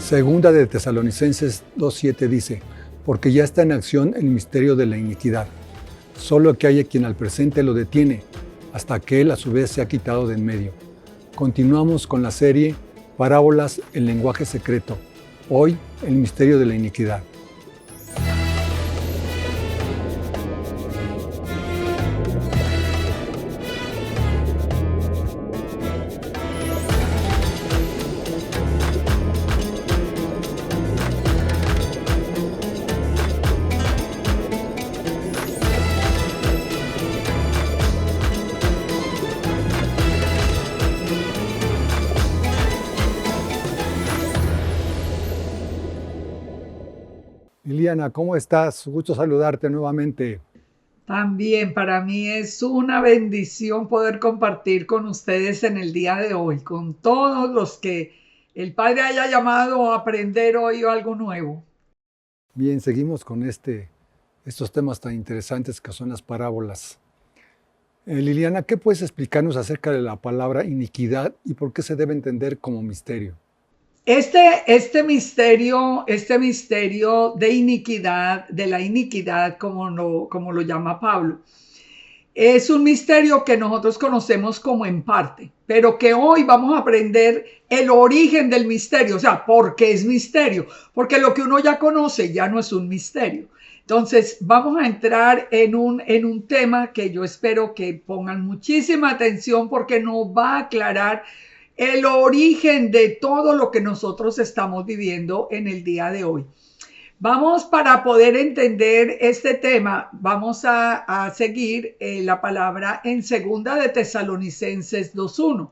Segunda de Tesalonicenses 2:7 dice: porque ya está en acción el misterio de la iniquidad, solo que hay quien al presente lo detiene, hasta que él a su vez se ha quitado de en medio. Continuamos con la serie Parábolas en lenguaje secreto. Hoy, el misterio de la iniquidad. Liliana, ¿cómo estás? Gusto saludarte nuevamente. También para mí es una bendición poder compartir con ustedes en el día de hoy, con todos los que el Padre haya llamado a aprender hoy algo nuevo. Bien, seguimos con estos temas tan interesantes que son las parábolas. Liliana, ¿qué puedes explicarnos acerca de la palabra iniquidad y por qué se debe entender como misterio? Este misterio de iniquidad, de la iniquidad, como lo llama Pablo, es un misterio que nosotros conocemos como en parte, pero que hoy vamos a aprender el origen del misterio, o sea, ¿por qué es misterio? Porque lo que uno ya conoce ya no es un misterio. Entonces, vamos a entrar en un tema que yo espero que pongan muchísima atención porque nos va a aclarar el origen de todo lo que nosotros estamos viviendo en el día de hoy. Vamos para poder entender este tema, vamos a seguir la palabra en segunda de Tesalonicenses 2:1,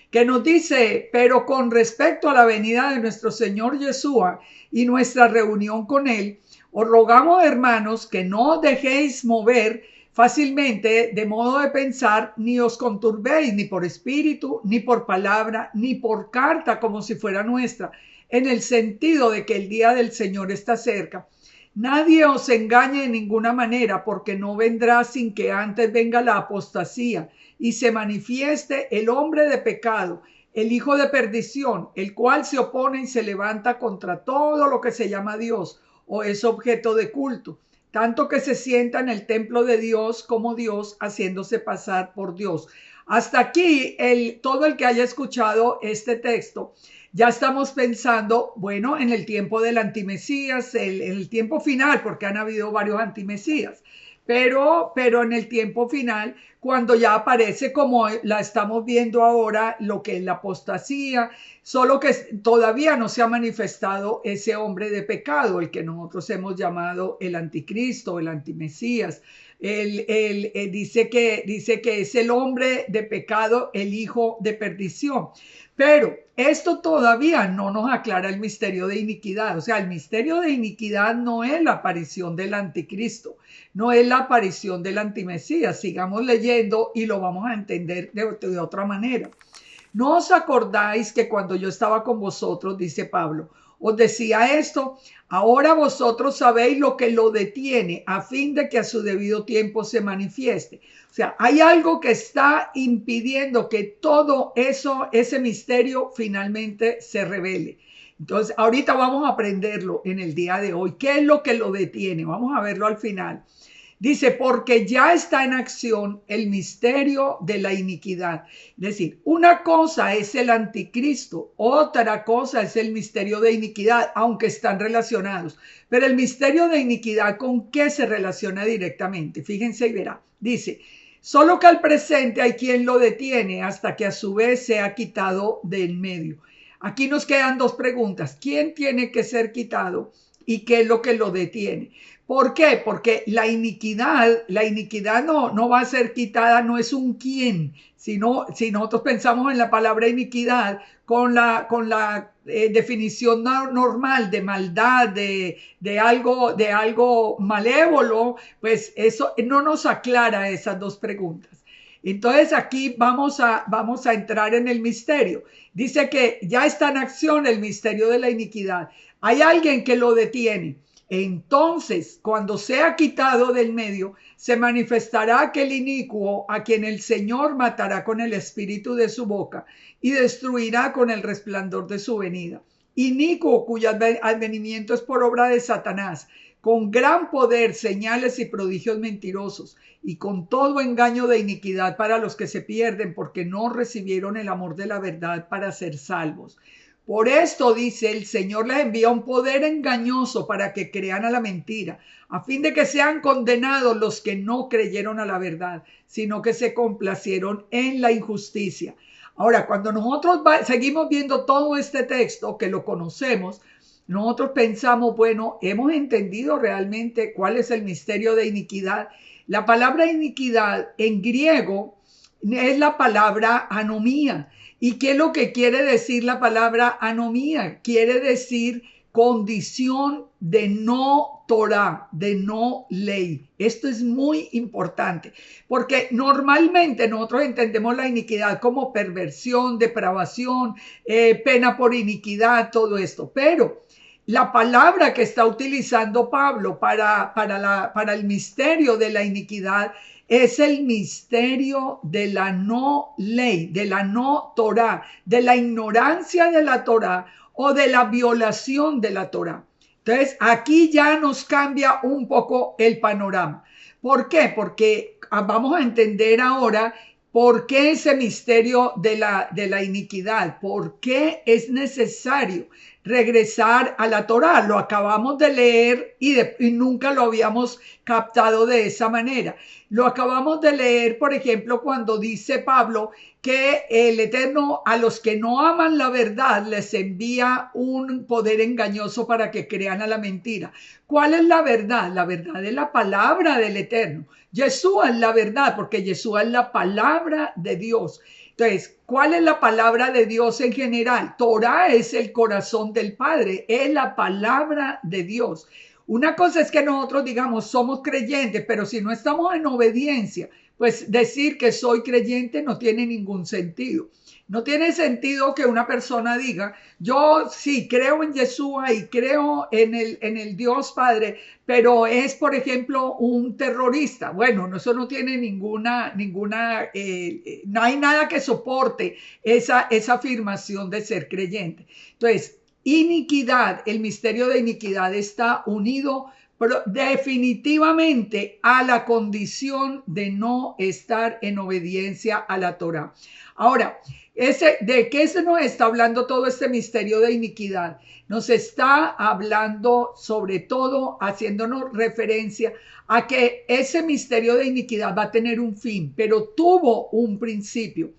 que nos dice: pero con respecto a la venida de nuestro Señor Yeshua y nuestra reunión con él, os rogamos, hermanos, que no dejéis mover fácilmente de modo de pensar, ni os conturbéis ni por espíritu, ni por palabra, ni por carta como si fuera nuestra, en el sentido de que el día del Señor está cerca. Nadie os engañe de ninguna manera, porque no vendrá sin que antes venga la apostasía y se manifieste el hombre de pecado, el hijo de perdición, el cual se opone y se levanta contra todo lo que se llama Dios o es objeto de culto, tanto que se sienta en el templo de Dios como Dios, haciéndose pasar por Dios. Hasta aquí, todo el que haya escuchado este texto, ya estamos pensando, bueno, en el tiempo del antimesías, el tiempo final, porque han habido varios antimesías, pero en el tiempo final, cuando ya aparece como la estamos viendo ahora, lo que es la apostasía, solo que todavía no se ha manifestado ese hombre de pecado, el que nosotros hemos llamado el anticristo, el antimesías. Dice que es el hombre de pecado, el hijo de perdición. Pero esto todavía no nos aclara el misterio de iniquidad. O sea, el misterio de iniquidad no es la aparición del anticristo, no es la aparición del antimesías. Sigamos leyendo y lo vamos a entender de otra manera. ¿No os acordáis que cuando yo estaba con vosotros, dice Pablo, os decía esto? Ahora vosotros sabéis lo que lo detiene, a fin de que a su debido tiempo se manifieste. O sea, hay algo que está impidiendo que todo eso, ese misterio finalmente se revele. Entonces, ahorita vamos a aprenderlo en el día de hoy. ¿Qué es lo que lo detiene? Vamos a verlo al final. Dice, porque ya está en acción el misterio de la iniquidad. Es decir, una cosa es el anticristo, otra cosa es el misterio de iniquidad, aunque están relacionados. Pero el misterio de iniquidad, ¿con qué se relaciona directamente? Fíjense y verá. Dice, solo que al presente hay quien lo detiene hasta que a su vez se ha quitado de en medio. Aquí nos quedan dos preguntas. ¿Quién tiene que ser quitado y qué es lo que lo detiene? ¿Por qué? Porque la iniquidad no va a ser quitada, no es un quién, sino si nosotros pensamos en la palabra iniquidad con la definición normal de maldad, de algo malévolo, pues eso no nos aclara esas dos preguntas. Entonces aquí vamos a entrar en el misterio. Dice que ya está en acción el misterio de la iniquidad. Hay alguien que lo detiene. Entonces, cuando sea quitado del medio, se manifestará aquel inicuo a quien el Señor matará con el espíritu de su boca y destruirá con el resplandor de su venida. inicuo cuyo advenimiento es por obra de Satanás, con gran poder, señales y prodigios mentirosos, y con todo engaño de iniquidad para los que se pierden, porque no recibieron el amor de la verdad para ser salvos. Por esto, dice, el Señor les envía un poder engañoso para que crean a la mentira, a fin de que sean condenados los que no creyeron a la verdad, sino que se complacieron en la injusticia. Ahora, cuando nosotros seguimos viendo todo este texto, que lo conocemos, nosotros pensamos, bueno, hemos entendido realmente cuál es el misterio de iniquidad. La palabra iniquidad en griego es la palabra anomía. ¿Y qué es lo que quiere decir la palabra anomía? Quiere decir condición de no Torah, de no ley. Esto es muy importante, porque normalmente nosotros entendemos la iniquidad como perversión, depravación, pena por iniquidad, todo esto. Pero la palabra que está utilizando Pablo para el misterio de la iniquidad es el misterio de la no ley, de la no Torah, de la ignorancia de la Torah o de la violación de la Torah. Entonces, aquí ya nos cambia un poco el panorama. ¿Por qué? Porque vamos a entender ahora por qué ese misterio de la iniquidad, por qué es necesario regresar a la Torah. Lo acabamos de leer y nunca lo habíamos captado de esa manera. Lo acabamos de leer, por ejemplo, cuando dice Pablo que el Eterno a los que no aman la verdad les envía un poder engañoso para que crean a la mentira. ¿Cuál es la verdad? La verdad es la palabra del Eterno. Yeshua es la verdad, porque Yeshua es la palabra de Dios. Entonces, ¿cuál es la palabra de Dios en general? Torah es el corazón del Padre, es la palabra de Dios. Una cosa es que nosotros digamos somos creyentes, pero si no estamos en obediencia, pues decir que soy creyente no tiene ningún sentido. No tiene sentido que una persona diga, yo sí creo en Yeshua y creo en el Dios Padre, pero es, por ejemplo, un terrorista. Bueno, eso no tiene no hay nada que soporte esa afirmación de ser creyente. Entonces, iniquidad, el misterio de iniquidad está unido definitivamente a la condición de no estar en obediencia a la Torah. Ahora, ¿de qué se nos está hablando todo este misterio de iniquidad? Nos está hablando sobre todo, haciéndonos referencia a que ese misterio de iniquidad va a tener un fin, pero tuvo un principio.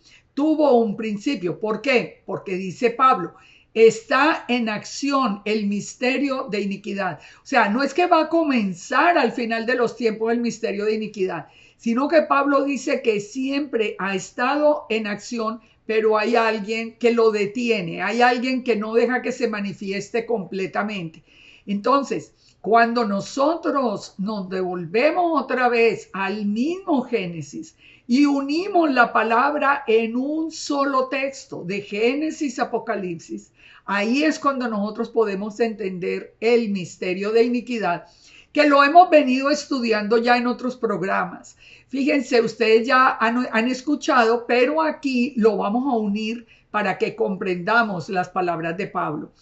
¿Por qué? Porque dice Pablo, está en acción el misterio de iniquidad. O sea, no es que va a comenzar al final de los tiempos el misterio de iniquidad, sino que Pablo dice que siempre ha estado en acción, pero hay alguien que lo detiene, hay alguien que no deja que se manifieste completamente. Entonces, cuando nosotros nos devolvemos otra vez al mismo Génesis y unimos la palabra en un solo texto de Génesis Apocalipsis, ahí es cuando nosotros podemos entender el misterio de iniquidad, que lo hemos venido estudiando ya en otros programas. Fíjense, ustedes ya han escuchado, pero aquí lo vamos a unir para que comprendamos las palabras de Pablo.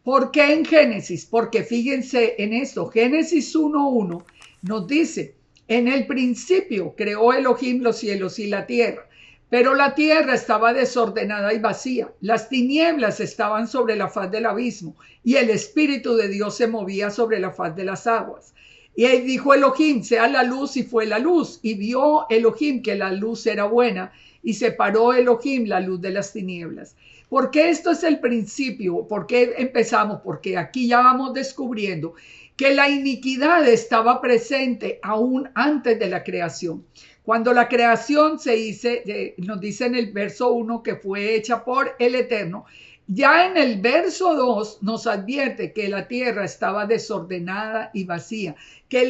¿Por qué en Génesis? Porque fíjense en esto, Génesis 1:1 nos dice, en el principio creó Elohim los cielos y la tierra, pero la tierra estaba desordenada y vacía, las tinieblas estaban sobre la faz del abismo y el Espíritu de Dios se movía sobre la faz de las aguas. Y él dijo Elohim, sea la luz, y fue la luz, y vio Elohim que la luz era buena, y separó Elohim la luz de las tinieblas. ¿Por qué esto es el principio? ¿Por qué empezamos? Porque aquí ya vamos descubriendo que la iniquidad estaba presente aún antes de la creación. Cuando la creación nos dice en el verso 1 que fue hecha por el Eterno, ya en el verso 2 nos advierte que la tierra estaba desordenada y vacía, que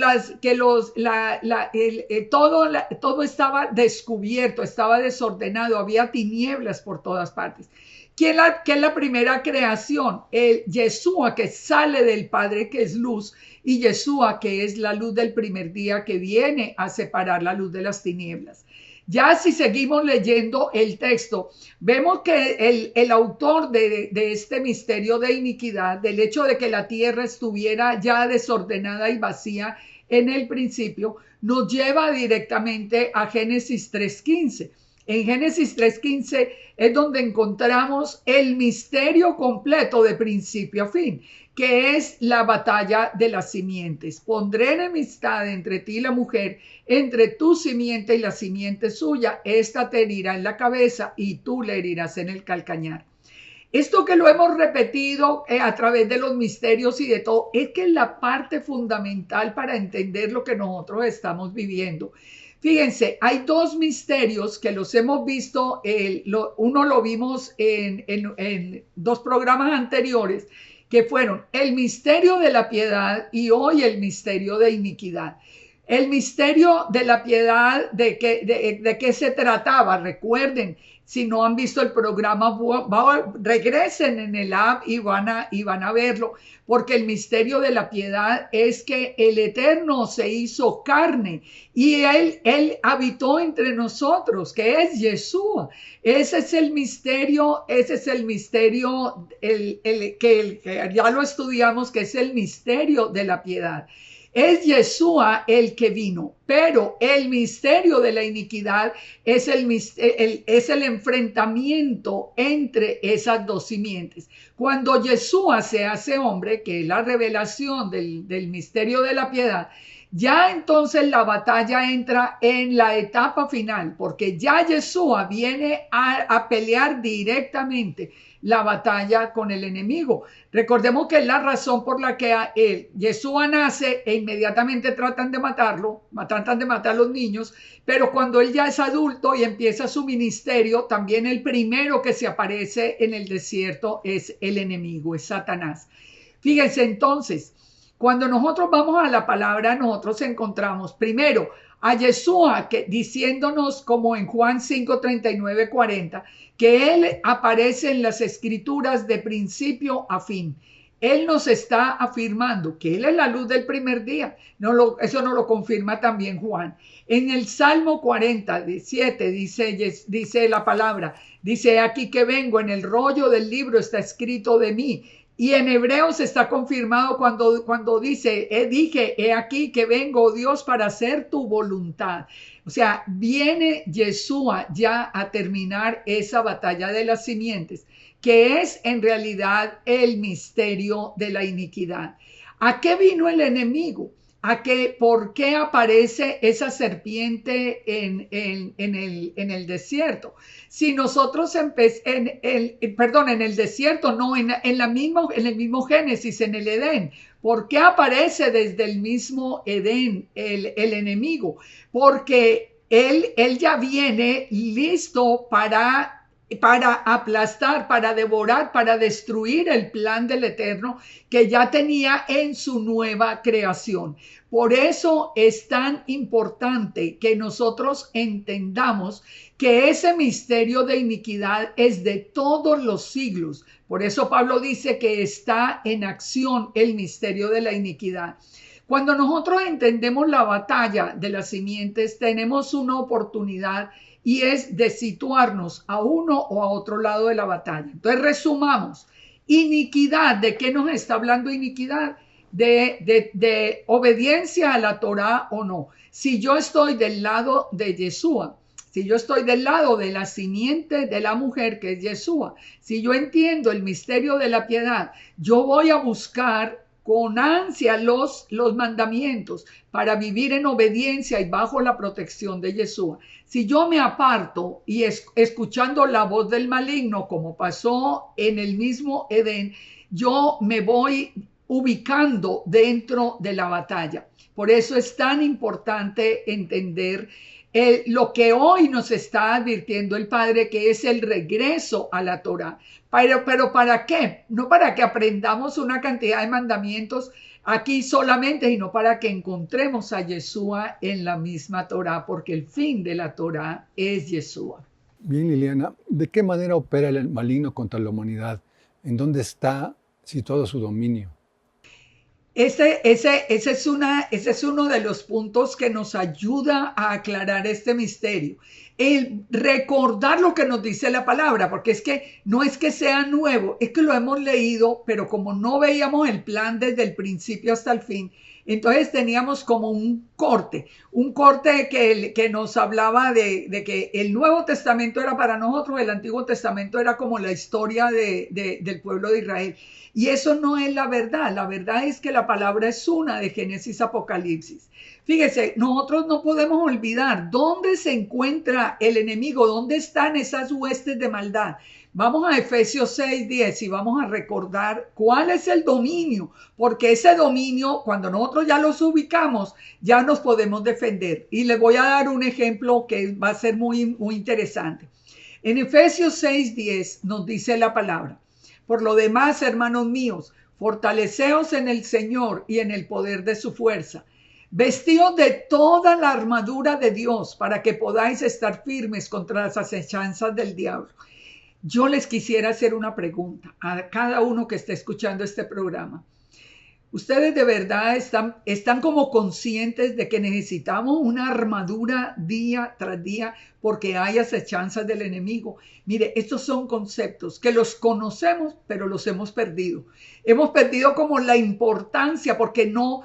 todo estaba descubierto, estaba desordenado, había tinieblas por todas partes. ¿Qué es la primera creación? El Yeshua, que sale del Padre, que es luz, y Yeshua, que es la luz del primer día, que viene a separar la luz de las tinieblas. Ya si seguimos leyendo el texto, vemos que el autor de este misterio de iniquidad, del hecho de que la tierra estuviera ya desordenada y vacía en el principio, nos lleva directamente a Génesis 3:15. En Génesis 3:15 es donde encontramos el misterio completo de principio a fin, que es la batalla de las simientes. Pondré enemistad entre ti y la mujer, entre tu simiente y la simiente suya. Esta te herirá en la cabeza y tú le herirás en el calcañar. Esto que lo hemos repetido a través de los misterios y de todo, es que es la parte fundamental para entender lo que nosotros estamos viviendo. Fíjense, hay dos misterios que los hemos visto, uno lo vimos en dos programas anteriores, que fueron el misterio de la piedad y hoy el misterio de iniquidad. El misterio de la piedad, ¿de qué se trataba? Recuerden, si no han visto el programa, regresen en el app y van a verlo, porque el misterio de la piedad es que el Eterno se hizo carne y Él habitó entre nosotros, que es Yeshua. Ese es el misterio, que ya lo estudiamos, que es el misterio de la piedad. Es Yeshua el que vino, pero el misterio de la iniquidad es el enfrentamiento entre esas dos simientes. Cuando Yeshua se hace hombre, que es la revelación del misterio de la piedad, ya entonces la batalla entra en la etapa final, porque ya Yeshua viene a pelear directamente la batalla con el enemigo. Recordemos que es la razón por la que Yeshua nace e inmediatamente tratan de matarlo, tratan de matar a los niños, pero cuando él ya es adulto y empieza su ministerio, también el primero que se aparece en el desierto es el enemigo, es Satanás. Fíjense entonces, cuando nosotros vamos a la palabra, nosotros encontramos primero a Yeshua diciéndonos, como en Juan 5, 39, 40, que Él aparece en las escrituras de principio a fin. Él nos está afirmando que Él es la luz del primer día. Eso nos lo confirma también Juan. En el Salmo 47 dice la palabra, dice: aquí que vengo, en el rollo del libro está escrito de mí. Y en Hebreos está confirmado cuando dice, dije, he aquí que vengo, Dios, para hacer tu voluntad. O sea, viene Yeshua ya a terminar esa batalla de las simientes, que es en realidad el misterio de la iniquidad. ¿A qué vino el enemigo? ¿Por qué aparece esa serpiente en el desierto? Si nosotros en el desierto, no, en el mismo Génesis, en el Edén. ¿Por qué aparece desde el mismo Edén el enemigo? Porque él ya viene listo para aplastar, para devorar, para destruir el plan del Eterno que ya tenía en su nueva creación. Por eso es tan importante que nosotros entendamos que ese misterio de iniquidad es de todos los siglos. Por eso Pablo dice que está en acción el misterio de la iniquidad. Cuando nosotros entendemos la batalla de las simientes, tenemos una oportunidad, y es de situarnos a uno o a otro lado de la batalla. Entonces resumamos. Iniquidad, ¿de qué nos está hablando iniquidad? De obediencia a la Torá o no. Si yo estoy del lado de Yeshua, si yo estoy del lado de la simiente de la mujer que es Yeshua, si yo entiendo el misterio de la piedad, yo voy a buscar con ansia los mandamientos para vivir en obediencia y bajo la protección de Yeshua. Si yo me aparto y escuchando la voz del maligno, como pasó en el mismo Edén, yo me voy ubicando dentro de la batalla. Por eso es tan importante entender lo que hoy nos está advirtiendo el Padre, que es el regreso a la Torá. Pero ¿para qué? No para que aprendamos una cantidad de mandamientos aquí solamente, sino para que encontremos a Yeshua en la misma Torá, porque el fin de la Torá es Yeshua. Bien, Liliana, ¿de qué manera opera el maligno contra la humanidad? ¿En dónde está situado su dominio? Ese es uno de los puntos que nos ayuda a aclarar este misterio. el recordar lo que nos dice la palabra, porque es que no es que sea nuevo, es que lo hemos leído, pero como no veíamos el plan desde el principio hasta el fin, entonces teníamos como un corte que nos hablaba de que el Nuevo Testamento era para nosotros, el Antiguo Testamento era como la historia del pueblo de Israel. Y eso no es la verdad es que la palabra es una de Génesis a Apocalipsis. Fíjese, nosotros no podemos olvidar dónde se encuentra el enemigo, dónde están esas huestes de maldad. Vamos a Efesios 6:10 y vamos a recordar cuál es el dominio, porque ese dominio, cuando nosotros ya los ubicamos, ya nos podemos defender. Y les voy a dar un ejemplo que va a ser muy, muy interesante. En Efesios 6:10 nos dice la palabra: por lo demás, hermanos míos, fortaleceos en el Señor y en el poder de su fuerza. Vestidos de toda la armadura de Dios para que podáis estar firmes contra las acechanzas del diablo. Yo les quisiera hacer una pregunta a cada uno que esté escuchando este programa. ¿Ustedes de verdad están como conscientes de que necesitamos una armadura día tras día porque hay acechanzas del enemigo? Mire, estos son conceptos que los conocemos, pero los hemos perdido. Hemos perdido como la importancia porque no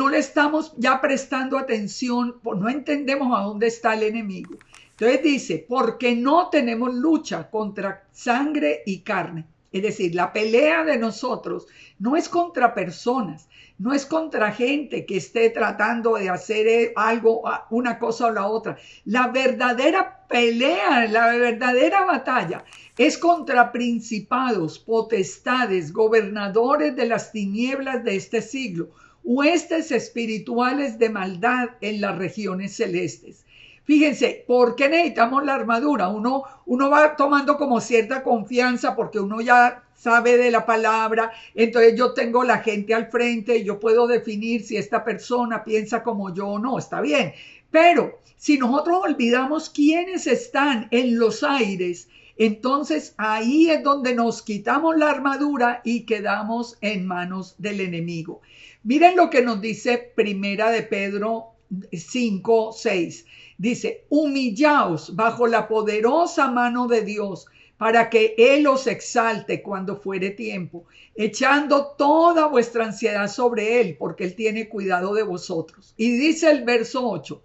le estamos ya prestando atención, no entendemos a dónde está el enemigo. Entonces dice, porque no tenemos lucha contra sangre y carne. Es decir, la pelea de nosotros no es contra personas, no es contra gente que esté tratando de hacer algo, una cosa o la otra. La verdadera pelea, la verdadera batalla es contra principados, potestades, gobernadores de las tinieblas de este siglo, huestes espirituales de maldad en las regiones celestes. Fíjense, ¿por qué necesitamos la armadura? Uno va tomando como cierta confianza porque uno ya sabe de la palabra, entonces yo tengo la gente al frente y yo puedo definir si esta persona piensa como yo o no, está bien. Pero si nosotros olvidamos quiénes están en los aires, entonces ahí es donde nos quitamos la armadura y quedamos en manos del enemigo. Miren lo que nos dice Primera de Pedro 5:6. Dice, humillaos bajo la poderosa mano de Dios para que Él os exalte cuando fuere tiempo, echando toda vuestra ansiedad sobre Él, porque Él tiene cuidado de vosotros. Y dice el verso 8,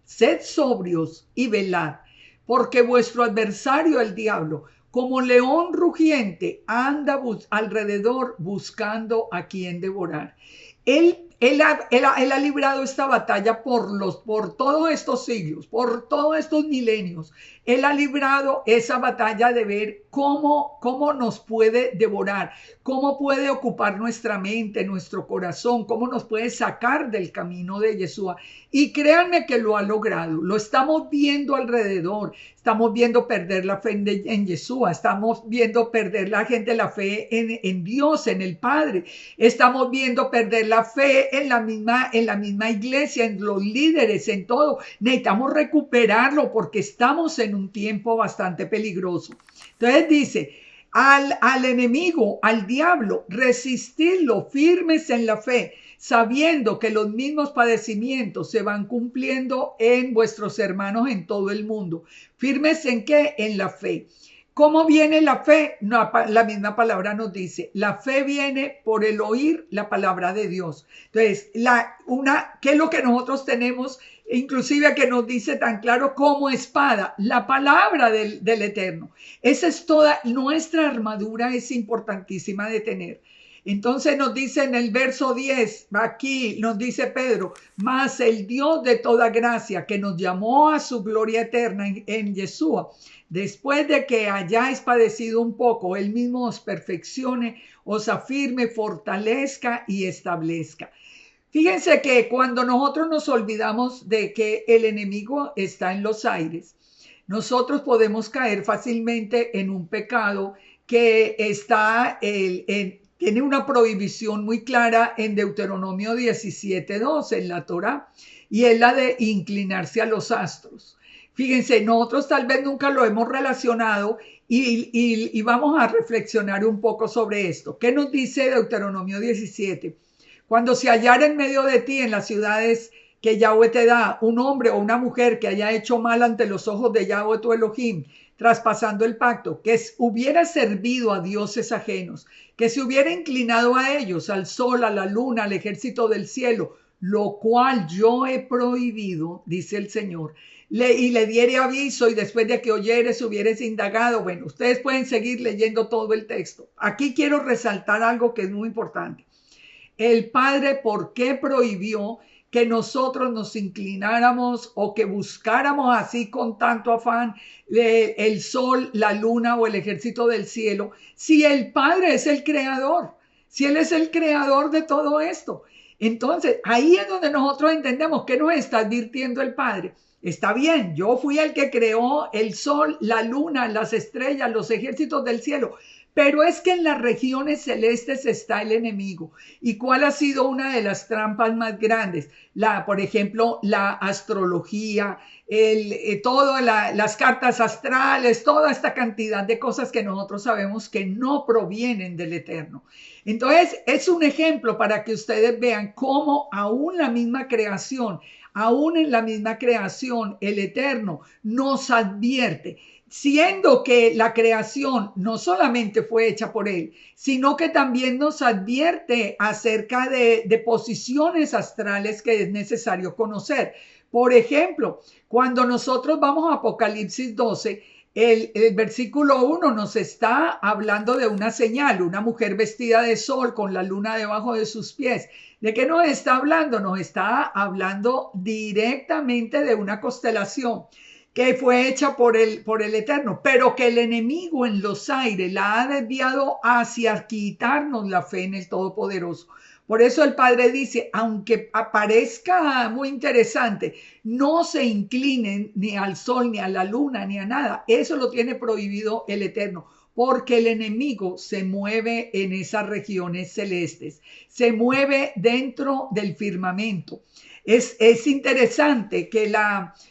sed sobrios y velad, porque vuestro adversario el diablo, como león rugiente, anda alrededor buscando a quien devorar. Él ha librado esta batalla por todos estos siglos, por todos estos milenios. Él ha librado esa batalla de ver cómo nos puede devorar, cómo puede ocupar nuestra mente, nuestro corazón, cómo nos puede sacar del camino de Yeshua. Y créanme que lo ha logrado. Lo estamos viendo alrededor. Estamos viendo perder la fe en Yeshua. Estamos viendo perder la gente la fe en Dios, en el Padre. Estamos viendo perder la fe en la misma iglesia, en los líderes, en todo. Necesitamos recuperarlo porque estamos en un tiempo bastante peligroso. Entonces dice, al enemigo, al diablo, resistirlo firmes en la fe, sabiendo que los mismos padecimientos se van cumpliendo en vuestros hermanos en todo el mundo. ¿Firmes en qué? En la fe. ¿Cómo viene la fe? No, la misma palabra nos dice, la fe viene por el oír la palabra de Dios. Entonces, ¿qué es lo que nosotros tenemos? Inclusive que nos dice tan claro como espada, la palabra del Eterno. Esa es toda nuestra armadura, es importantísima de tener. Entonces nos dice en el verso 10, aquí nos dice Pedro, mas el Dios de toda gracia que nos llamó a su gloria eterna en Yeshua, después de que hayáis padecido un poco, Él mismo os perfeccione, os afirme, fortalezca y establezca. Fíjense que cuando nosotros nos olvidamos de que el enemigo está en los aires, nosotros podemos caer fácilmente en un pecado que tiene una prohibición muy clara en Deuteronomio 17:2 en la Torá, y es la de inclinarse a los astros. Fíjense, nosotros tal vez nunca lo hemos relacionado y vamos a reflexionar un poco sobre esto. ¿Qué nos dice Deuteronomio 17? Cuando se hallara en medio de ti en las ciudades que Yahweh te da, un hombre o una mujer que haya hecho mal ante los ojos de Yahweh tu Elohim, traspasando el pacto, que hubiera servido a dioses ajenos, que se hubiera inclinado a ellos, al sol, a la luna, al ejército del cielo, lo cual yo he prohibido, dice el Señor, y le diere aviso, y después de que oyeres hubieres indagado. Bueno, ustedes pueden seguir leyendo todo el texto. Aquí quiero resaltar algo que es muy importante. El Padre, ¿por qué prohibió que nosotros nos inclináramos o que buscáramos así con tanto afán el sol, la luna o el ejército del cielo, si el Padre es el creador, si Él es el creador de todo esto? Entonces, ahí es donde nosotros entendemos que nos está advirtiendo el Padre. Está bien, yo fui el que creó el sol, la luna, las estrellas, los ejércitos del cielo, pero es que en las regiones celestes está el enemigo. ¿Y cuál ha sido una de las trampas más grandes? Por ejemplo, la astrología, las cartas astrales, toda esta cantidad de cosas que nosotros sabemos que no provienen del Eterno. Entonces, es un ejemplo para que ustedes vean cómo aún la misma creación, aún en la misma creación, el Eterno nos advierte, siendo que la creación no solamente fue hecha por Él, sino que también nos advierte acerca de posiciones astrales que es necesario conocer. Por ejemplo, cuando nosotros vamos a Apocalipsis 12, el versículo 1 nos está hablando de una señal, una mujer vestida de sol con la luna debajo de sus pies. ¿De qué nos está hablando? Nos está hablando directamente de una constelación que fue hecha por el Eterno, pero que el enemigo en los aires la ha desviado hacia quitarnos la fe en el Todopoderoso. Por eso el Padre dice, aunque parezca muy interesante, no se inclinen ni al sol, ni a la luna, ni a nada. Eso lo tiene prohibido el Eterno, porque el enemigo se mueve en esas regiones celestes, se mueve dentro del firmamento. Es interesante que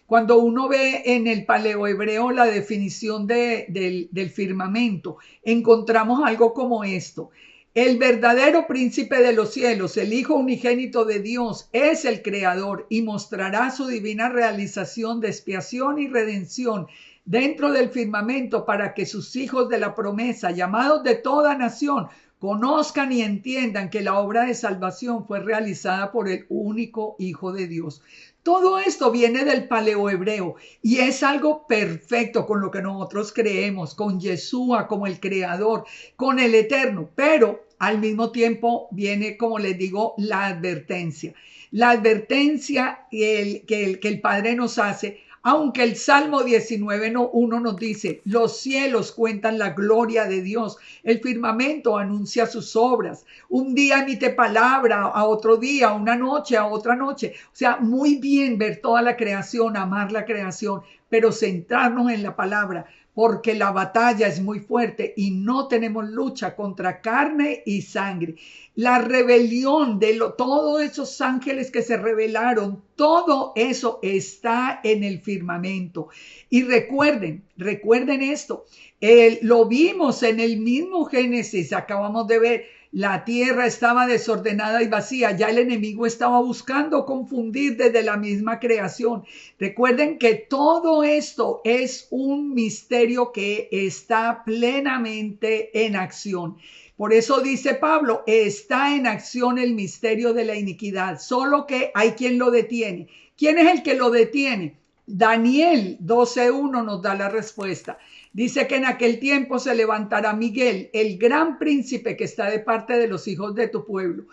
cuando uno ve en el paleohebreo la definición del firmamento, encontramos algo como esto. El verdadero príncipe de los cielos, el Hijo unigénito de Dios, es el creador y mostrará su divina realización de expiación y redención dentro del firmamento para que sus hijos de la promesa, llamados de toda nación, conozcan y entiendan que la obra de salvación fue realizada por el único Hijo de Dios. Todo esto viene del paleohebreo y es algo perfecto con lo que nosotros creemos, con Yeshua como el creador, con el Eterno, pero al mismo tiempo viene, como les digo, la advertencia. La advertencia que el Padre nos hace, aunque el Salmo 19:1 nos dice, los cielos cuentan la gloria de Dios, el firmamento anuncia sus obras, un día emite palabra, a otro día, una noche, a otra noche. O sea, muy bien ver toda la creación, amar la creación, pero centrarnos en la palabra, porque la batalla es muy fuerte y no tenemos lucha contra carne y sangre. La rebelión de todos esos ángeles que se rebelaron, todo eso está en el firmamento. Y recuerden esto, lo vimos en el mismo Génesis, acabamos de ver, la tierra estaba desordenada y vacía, ya el enemigo estaba buscando confundir desde la misma creación. Recuerden que todo esto es un misterio que está plenamente en acción. Por eso dice Pablo, está en acción el misterio de la iniquidad, solo que hay quien lo detiene. ¿Quién es el que lo detiene? Daniel 12:1 nos da la respuesta. Dice que en aquel tiempo se levantará Miguel, el gran príncipe que está de parte de los hijos de tu pueblo.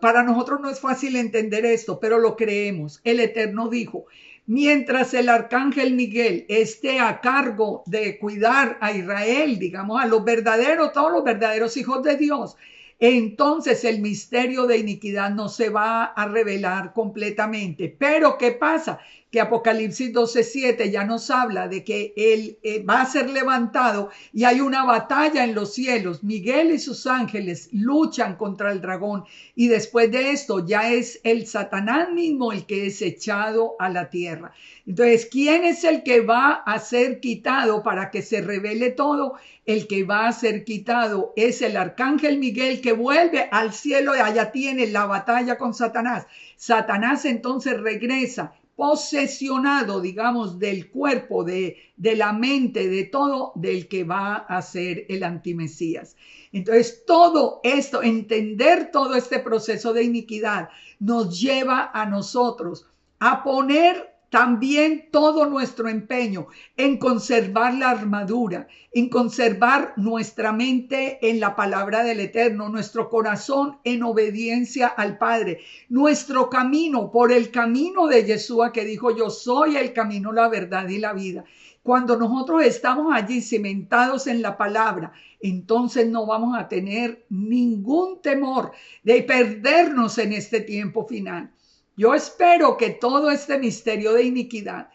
Para nosotros no es fácil entender esto, pero lo creemos. El Eterno dijo, mientras el arcángel Miguel esté a cargo de cuidar a Israel, digamos, a todos los verdaderos hijos de Dios, entonces el misterio de iniquidad no se va a revelar completamente. Pero ¿qué pasa? que Apocalipsis 12:7 ya nos habla de que él va a ser levantado y hay una batalla en los cielos. Miguel y sus ángeles luchan contra el dragón y después de esto ya es el Satanás mismo el que es echado a la tierra. Entonces, ¿quién es el que va a ser quitado para que se revele todo? El que va a ser quitado es el arcángel Miguel, que vuelve al cielo y allá tiene la batalla con Satanás. Satanás entonces regresa posesionado, digamos, del cuerpo, de la mente, de todo, del que va a ser el antimesías. Entonces, todo esto, entender todo este proceso de iniquidad, nos lleva a nosotros a poner también todo nuestro empeño en conservar la armadura, en conservar nuestra mente en la palabra del Eterno, nuestro corazón en obediencia al Padre, nuestro camino por el camino de Yeshua, que dijo: yo soy el camino, la verdad y la vida. Cuando nosotros estamos allí cimentados en la palabra, entonces no vamos a tener ningún temor de perdernos en este tiempo final. Yo espero que todo este misterio de iniquidad,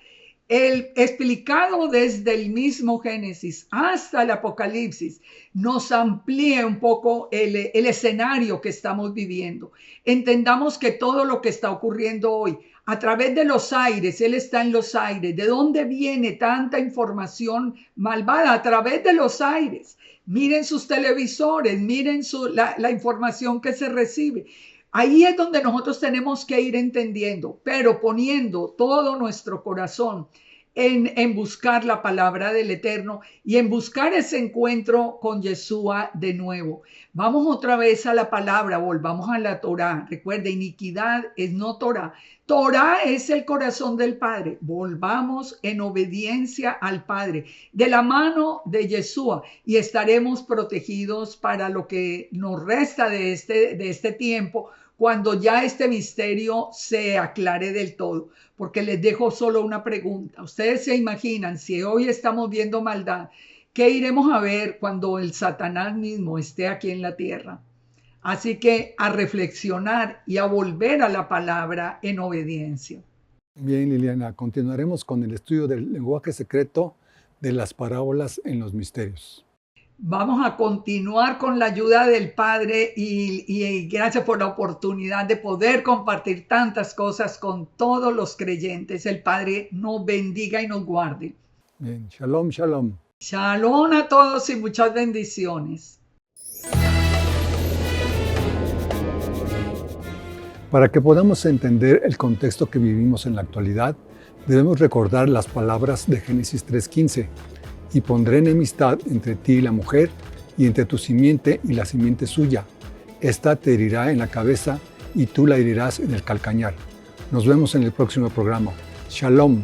el explicado desde el mismo Génesis hasta el Apocalipsis, nos amplíe un poco el escenario que estamos viviendo. Entendamos que todo lo que está ocurriendo hoy, a través de los aires, Él está en los aires. ¿De dónde viene tanta información malvada? A través de los aires. Miren sus televisores, miren la información que se recibe. Ahí es donde nosotros tenemos que ir entendiendo, pero poniendo todo nuestro corazón en buscar la palabra del Eterno y en buscar ese encuentro con Yeshua de nuevo. Vamos otra vez a la palabra, volvamos a la Torá. Recuerde, iniquidad es no Torá. Torá es el corazón del Padre. Volvamos en obediencia al Padre, de la mano de Yeshua, y estaremos protegidos para lo que nos resta de este tiempo, cuando ya este misterio se aclare del todo. Porque les dejo solo una pregunta. Ustedes se imaginan, si hoy estamos viendo maldad, ¿qué iremos a ver cuando el Satanás mismo esté aquí en la tierra? Así que a reflexionar y a volver a la palabra en obediencia. Bien, Liliana, continuaremos con el estudio del lenguaje secreto de las parábolas en los misterios. Vamos a continuar con la ayuda del Padre y gracias por la oportunidad de poder compartir tantas cosas con todos los creyentes. El Padre nos bendiga y nos guarde. Bien, shalom, shalom. Shalom a todos y muchas bendiciones. Para que podamos entender el contexto que vivimos en la actualidad, debemos recordar las palabras de Génesis 3:15. Y pondré enemistad entre ti y la mujer, y entre tu simiente y la simiente suya. Esta te herirá en la cabeza, y tú la herirás en el calcañar. Nos vemos en el próximo programa. Shalom.